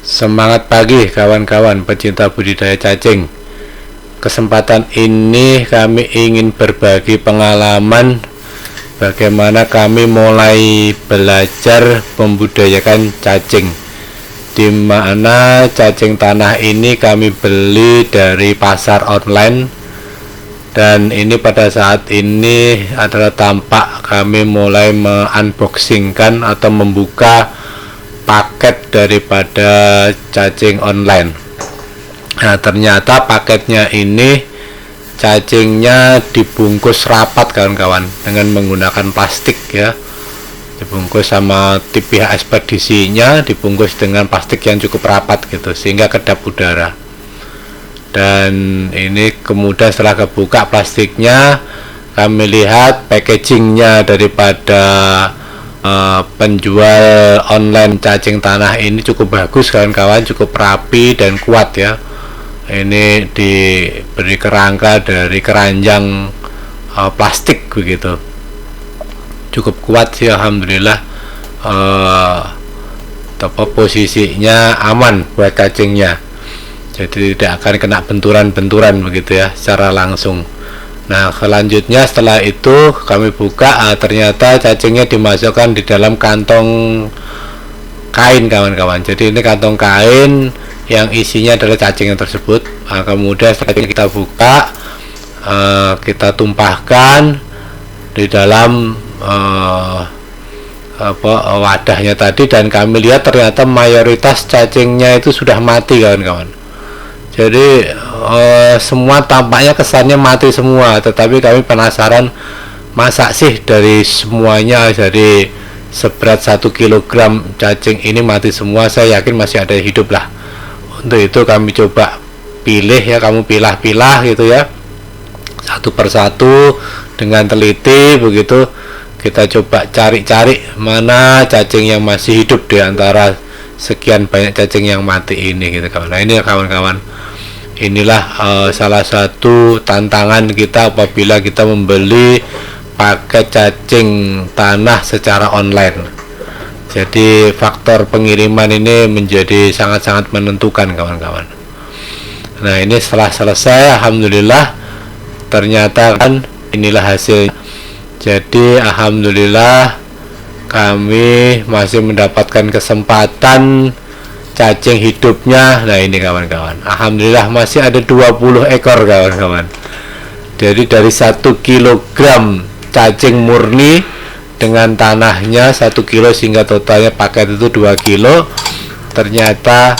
Semangat pagi kawan-kawan pecinta budidaya cacing. Kesempatan ini kami ingin berbagi pengalaman bagaimana kami mulai belajar membudidayakan cacing, di mana cacing tanah ini kami beli dari pasar online, dan ini pada saat ini adalah tampak kami mulai me-unboxingkan atau membuka paket daripada cacing online. Nah, ternyata paketnya ini cacingnya dibungkus rapat kawan-kawan dengan menggunakan plastik ya, dibungkus sama pihak ekspedisinya, dibungkus dengan plastik yang cukup rapat gitu sehingga kedap udara. Dan ini kemudian setelah kebuka plastiknya, kami lihat packagingnya daripada penjual online cacing tanah ini cukup bagus kawan-kawan, cukup rapi dan kuat ya. Ini diberi kerangka dari keranjang plastik begitu, cukup kuat sih alhamdulillah. Posisinya aman buat cacingnya, jadi tidak akan kena benturan-benturan begitu ya secara langsung. Nah, selanjutnya setelah itu kami buka, ternyata cacingnya dimasukkan di dalam kantong kain kawan-kawan. Jadi ini kantong kain yang isinya adalah cacing yang tersebut. Kemudian setelah kita buka, kita tumpahkan di dalam wadahnya tadi, dan kami lihat ternyata mayoritas cacingnya itu sudah mati kawan-kawan. Jadi semua tampaknya kesannya mati semua, tetapi kami penasaran masa sih dari semuanya, dari seberat 1 kilogram cacing ini mati semua. Saya yakin masih ada hidup lah. Untuk itu kami coba pilih ya, kamu pilah-pilah gitu ya, satu persatu dengan teliti begitu. Kita coba cari-cari mana cacing yang masih hidup di antara sekian banyak cacing yang mati ini gitu kawan. Nah, ini kawan-kawan, inilah salah satu tantangan kita apabila kita membeli paket cacing tanah secara online. Jadi faktor pengiriman ini menjadi sangat-sangat menentukan kawan-kawan. Nah, ini setelah selesai alhamdulillah, ternyata kan inilah hasil. Jadi alhamdulillah kami masih mendapatkan kesempatan cacing hidupnya. Nah, ini kawan-kawan, alhamdulillah masih ada 20 ekor kawan-kawan. Jadi dari 1 kilogram cacing murni dengan tanahnya 1 kilo sehingga totalnya paket itu 2 kilo, ternyata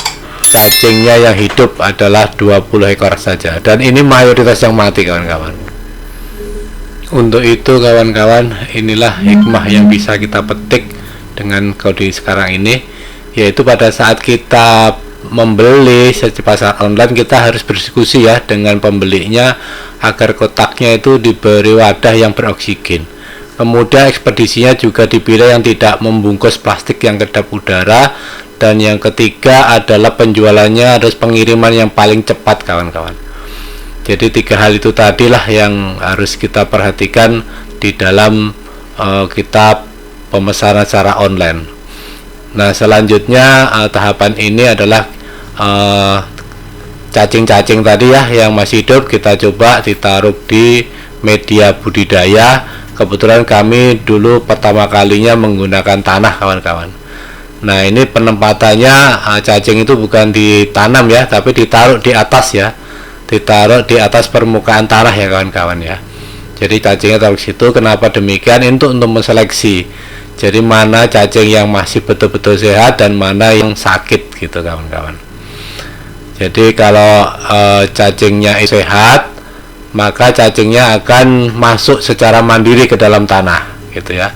cacingnya yang hidup adalah 20 ekor saja, dan ini mayoritas yang mati kawan-kawan. Untuk itu kawan-kawan, inilah hikmah yang bisa kita petik dengan kode sekarang ini, yaitu pada saat kita membeli secara pasar online, kita harus berdiskusi ya dengan pembelinya agar kotaknya itu diberi wadah yang beroksigen. Kemudian ekspedisinya juga dipilih yang tidak membungkus plastik yang kedap udara. Dan yang ketiga adalah penjualannya harus pengiriman yang paling cepat kawan-kawan. Jadi 3 hal itu tadilah yang harus kita perhatikan di dalam kita pemesanan secara online. Nah, selanjutnya tahapan ini adalah cacing-cacing tadi ya yang masih hidup kita coba ditaruh di media budidaya. Kebetulan kami dulu pertama kalinya menggunakan tanah kawan-kawan. Nah, ini penempatannya cacing itu bukan ditanam ya, tapi ditaruh di atas ya, ditaruh di atas permukaan tanah ya kawan-kawan ya. Jadi cacingnya taruh situ. Kenapa demikian? Untuk menseleksi. Jadi mana cacing yang masih betul-betul sehat dan mana yang sakit gitu kawan-kawan. Jadi kalau cacingnya sehat, maka cacingnya akan masuk secara mandiri ke dalam tanah gitu ya.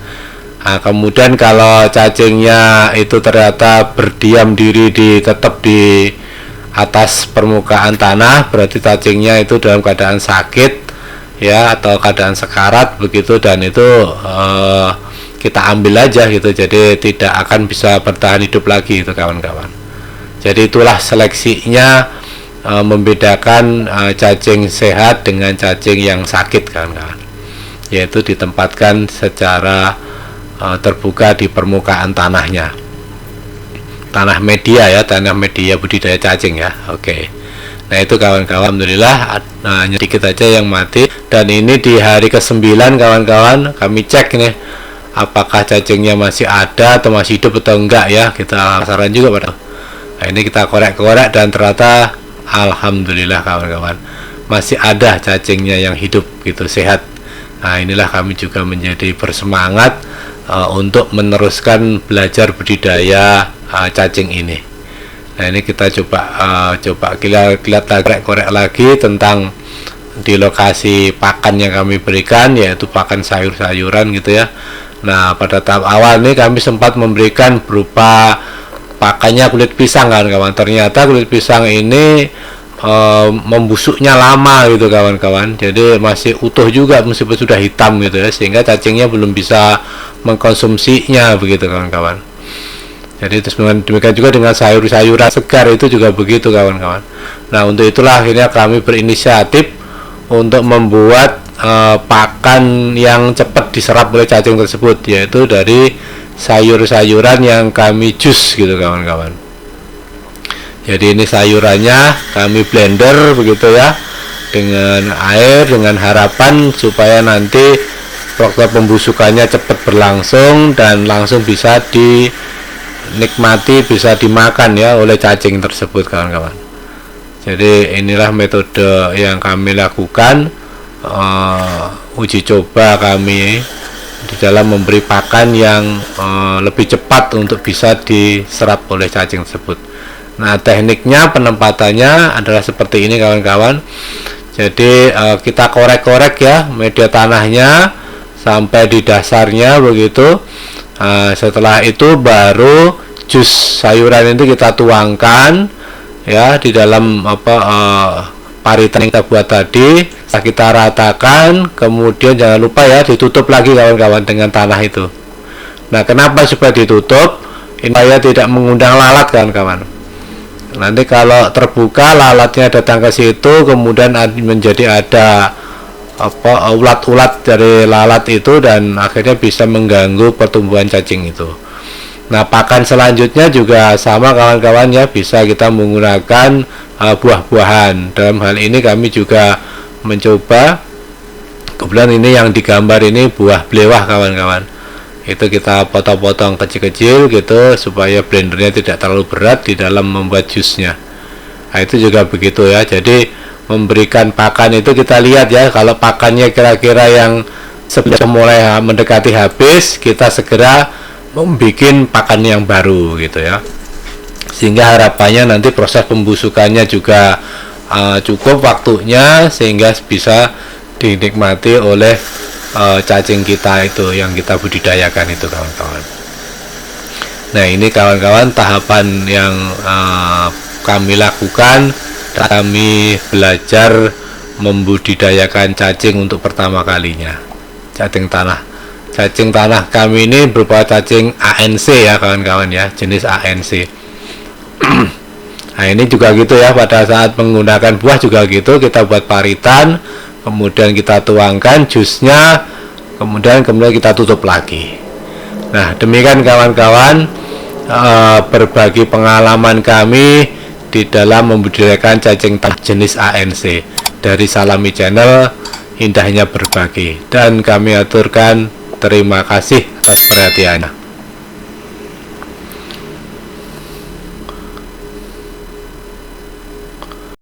Nah, kemudian kalau cacingnya itu ternyata berdiam diri tetap di atas permukaan tanah, berarti cacingnya itu dalam keadaan sakit ya, atau keadaan sekarat begitu, dan itu kita ambil aja gitu. Jadi tidak akan bisa bertahan hidup lagi itu kawan-kawan. Jadi itulah seleksinya, membedakan cacing sehat dengan cacing yang sakit kawan-kawan, yaitu ditempatkan secara terbuka di permukaan tanahnya. tanah media ya, tanah media budidaya cacing ya. Oke. Nah itu kawan-kawan, alhamdulillah hanya sedikit aja yang mati. Dan ini di hari ke-9 kawan-kawan, kami cek nih apakah cacingnya masih ada atau masih hidup atau enggak ya. Kita penasaran juga pada. Nah ini kita korek-korek dan ternyata alhamdulillah kawan-kawan masih ada cacingnya yang hidup gitu, sehat. Nah inilah kami juga menjadi bersemangat untuk meneruskan belajar budidaya cacing ini. Nah ini kita coba korek lagi tentang di lokasi pakan yang kami berikan, yaitu pakan sayur-sayuran gitu ya. Nah pada tahap awal ini kami sempat memberikan berupa pakannya kulit pisang kawan-kawan. Ternyata kulit pisang ini membusuknya lama gitu kawan-kawan, jadi masih utuh juga meskipun sudah hitam gitu ya, sehingga cacingnya belum bisa mengkonsumsinya begitu kawan-kawan. Jadi demikian juga dengan sayur-sayuran segar itu juga begitu kawan-kawan. Nah untuk itulah akhirnya kami berinisiatif untuk membuat pakan yang cepat diserap oleh cacing tersebut, yaitu dari sayur-sayuran yang kami jus gitu kawan-kawan. Jadi ini sayurannya kami blender begitu ya, dengan air, dengan harapan supaya nanti proses pembusukannya cepat berlangsung dan langsung bisa dinikmati, bisa dimakan ya oleh cacing tersebut kawan-kawan. Jadi inilah metode yang kami lakukan, uji coba kami di dalam memberi pakan yang lebih cepat untuk bisa diserap oleh cacing tersebut. Nah tekniknya penempatannya adalah seperti ini kawan-kawan. Jadi kita korek-korek ya media tanahnya sampai di dasarnya begitu. Setelah itu baru jus sayuran itu kita tuangkan ya di dalam paritan yang kita buat tadi. Kita ratakan, kemudian jangan lupa ya ditutup lagi kawan-kawan dengan tanah itu. Nah kenapa supaya ditutup? Ini supaya tidak mengundang lalat kawan-kawan. Nanti kalau terbuka lalatnya datang ke situ, kemudian menjadi ada ulat-ulat dari lalat itu dan akhirnya bisa mengganggu pertumbuhan cacing itu. Nah pakan selanjutnya juga sama kawan-kawan ya, bisa kita menggunakan buah-buahan. Dalam hal ini kami juga mencoba, kebetulan ini yang digambar ini buah belewah kawan-kawan. Itu kita potong-potong kecil-kecil gitu supaya blendernya tidak terlalu berat di dalam membuat jusnya. Nah itu juga begitu ya. Jadi memberikan pakan itu kita lihat ya, kalau pakannya kira-kira yang sudah mulai mendekati habis, kita segera membuat pakan yang baru gitu ya, sehingga harapannya nanti proses pembusukannya juga cukup waktunya sehingga bisa dinikmati oleh cacing kita itu yang kita budidayakan itu kawan-kawan. Nah ini kawan-kawan tahapan yang kami lakukan. Kami belajar membudidayakan cacing untuk pertama kalinya, cacing tanah. Cacing tanah kami ini berupa cacing ANC ya kawan-kawan ya, jenis ANC. Nah ini juga gitu ya, pada saat menggunakan buah juga gitu, kita buat paritan, kemudian kita tuangkan jusnya, kemudian kita tutup lagi. Nah demikian kawan-kawan, berbagi pengalaman kami di dalam membudidayakan cacing tanah jenis ANC dari Salami Channel, indahnya berbagi. Dan kami aturkan terima kasih atas perhatiannya.